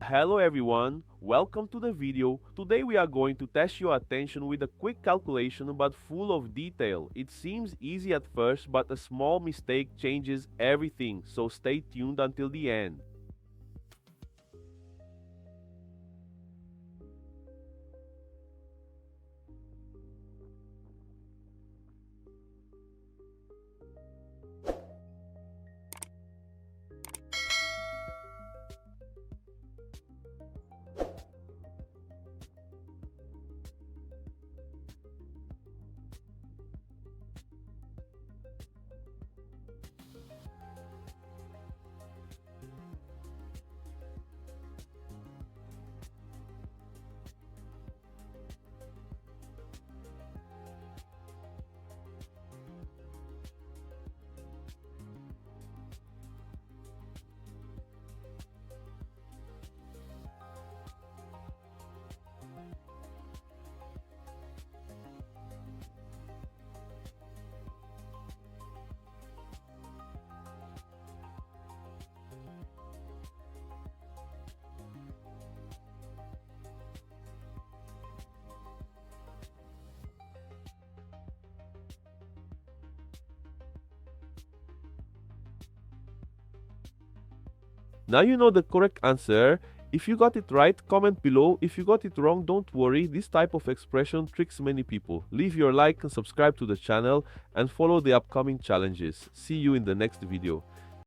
Hello everyone, welcome to the video. Today we are going to test your attention with a quick calculation but full of detail. It seems easy at first, but a small mistake changes everything, so stay tuned until the end. Now you know the correct answer. If you got it right, comment below. If you got it wrong, don't worry. This type of expression tricks many people. Leave your like and subscribe to the channel and follow the upcoming challenges. See you in the next video.